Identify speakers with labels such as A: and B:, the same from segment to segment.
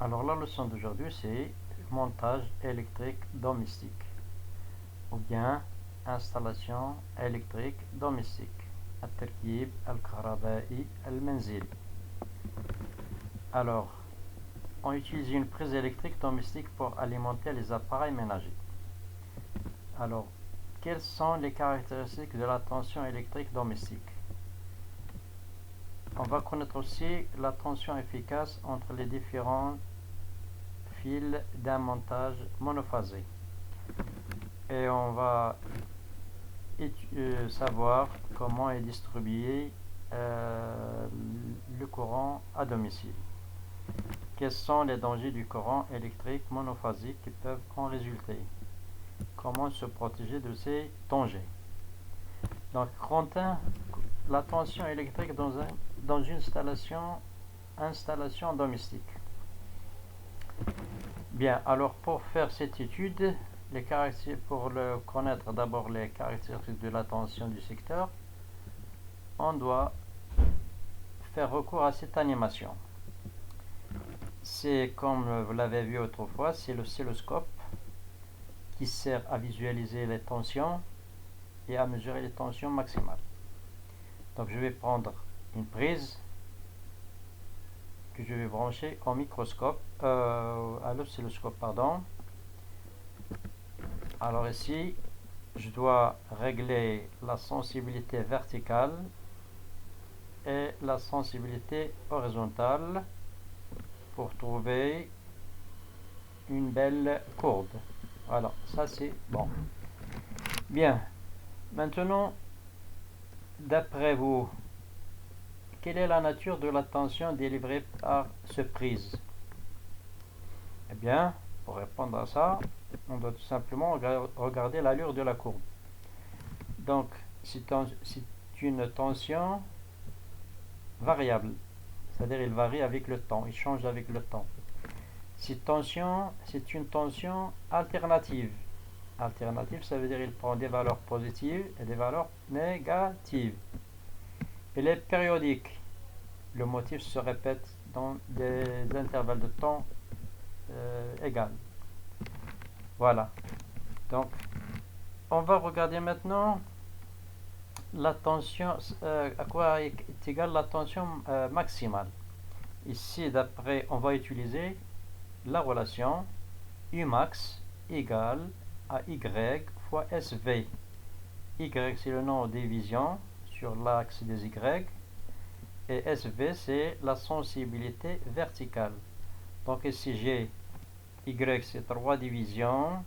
A: Alors la leçon d'aujourd'hui c'est montage électrique domestique ou bien installation électrique domestique. التركيب الكهربائي المنزلي. Alors, on utilise une prise électrique domestique pour alimenter les appareils ménagers. Alors, quelles sont les caractéristiques de la tension électrique domestique? On va connaître aussi la tension efficace entre les différents fils d'un montage monophasé. Et on va savoir comment est distribué le courant à domicile. Quels sont les dangers du courant électrique monophasique qui peuvent en résulter? Comment se protéger de ces dangers? Donc, la tension électrique dans une installation domestique. Bien, alors pour faire cette étude, pour connaître d'abord les caractéristiques de la tension du secteur, on doit faire recours à cette animation. C'est comme vous l'avez vu autrefois, c'est l'oscilloscope qui sert à visualiser les tensions et à mesurer les tensions maximales. Donc je vais prendre une prise que je vais brancher au à l'oscilloscope, pardon. Alors ici, je dois régler la sensibilité verticale et la sensibilité horizontale pour trouver une belle courbe. Voilà, ça c'est bon. Bien, maintenant, d'après vous, quelle est la nature de la tension délivrée par ce prise? Eh bien, pour répondre à ça, on doit tout simplement regarder l'allure de la courbe. Donc, c'est une tension variable, c'est-à-dire il varie avec le temps, il change avec le temps. Cette tension, c'est une tension alternative. Alternative, ça veut dire qu'il prend des valeurs positives et des valeurs négatives. Elle est périodique. Le motif se répète dans des intervalles de temps égaux. Voilà. Donc, on va regarder maintenant la tension, à quoi est égale la tension maximale. Ici, on va utiliser la relation Umax égale à Y fois SV. Y, c'est le nombre de divisions sur l'axe des Y. Et SV, c'est la sensibilité verticale. Donc ici, j'ai Y, c'est 3 divisions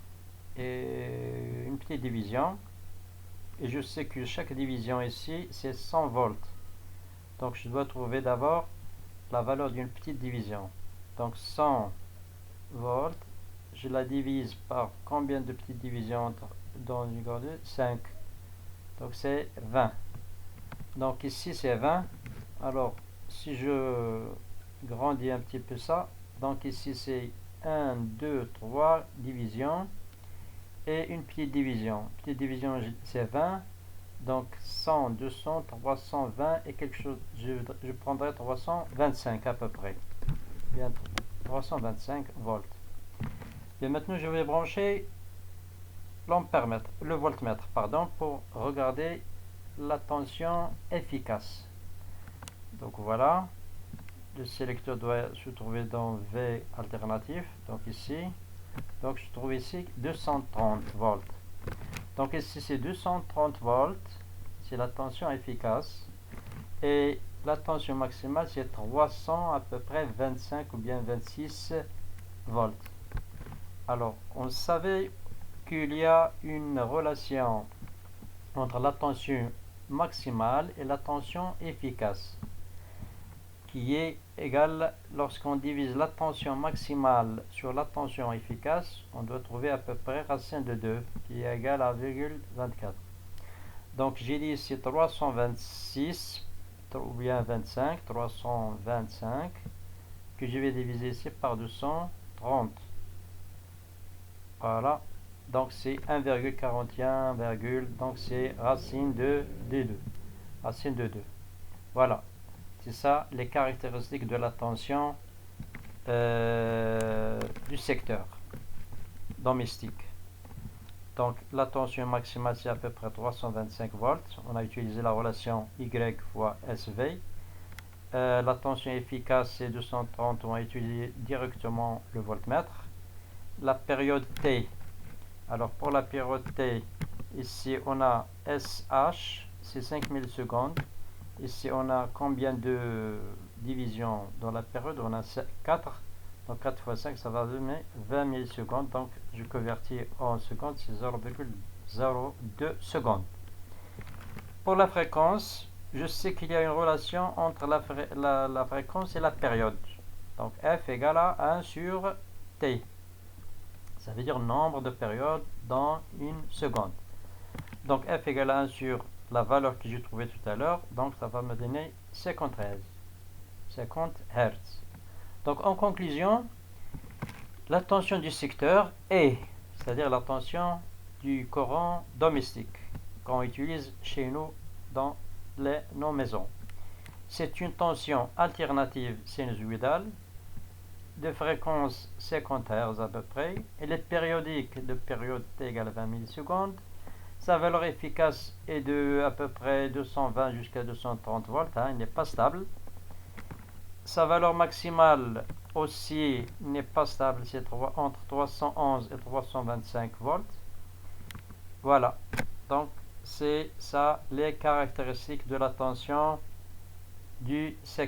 A: et une petite division. Et je sais que chaque division ici, c'est 100 volts. Donc je dois trouver d'abord la valeur d'une petite division. Donc 100 volts, je la divise par combien de petites divisions dans une grande? 5. Donc c'est 20. Donc ici c'est 20. Alors si je grandis un petit peu ça, donc ici c'est 1, 2, 3 divisions et une petite division. Petite division c'est 20. Donc 100, 200, 320 et quelque chose, je prendrai 325 à peu près. Bien, 325 volts. Et maintenant je vais brancher le voltmètre, pardon, pour regarder la tension efficace. Donc voilà, le sélecteur doit se trouver dans V alternatif, donc ici. Donc je trouve ici 230 volts. Donc ici c'est 230 volts, c'est la tension efficace. Et la tension maximale c'est 300 à peu près 25 ou bien 26 volts. Alors on savait qu'il y a une relation entre la tension maximale et la tension efficace qui est égale, lorsqu'on divise la tension maximale sur la tension efficace, on doit trouver à peu près racine de 2 qui est égale à 0,24. Donc j'ai dit ici 326 ou bien 25, 325 que je vais diviser ici par 230. Voilà, donc c'est 1,41, donc c'est racine de 2. Racine de 2. Voilà, c'est ça les caractéristiques de la tension du secteur domestique. Donc la tension maximale c'est à peu près 325 volts. On a utilisé la relation Y fois SV. La tension efficace c'est 230. On a utilisé directement le voltmètre. La période T. Alors pour la période T, ici on a SH, c'est 5000 secondes. Ici on a combien de divisions dans la période? On a 4. Donc 4 fois 5, ça va donner 20 000 secondes. Donc je convertis en secondes, c'est 0,02 secondes. Pour la fréquence, je sais qu'il y a une relation entre la fréquence et la période. Donc F égale à 1 sur T. Ça veut dire nombre de périodes dans une seconde. Donc F égale à 1 sur la valeur que j'ai trouvée tout à l'heure. Donc ça va me donner 50 Hz. Donc en conclusion, la tension du secteur est, c'est-à-dire la tension du courant domestique qu'on utilise chez nous dans nos maisons. C'est une tension alternative sinusoïdale de fréquence 50 Hz à peu près. Elle est périodique de période T égale 20 millisecondes. Sa valeur efficace est de à peu près 220 jusqu'à 230 volts. Il n'est pas stable. Sa valeur maximale aussi n'est pas stable. C'est entre 311 et 325 volts. Voilà. Donc, c'est ça les caractéristiques de la tension du secteur.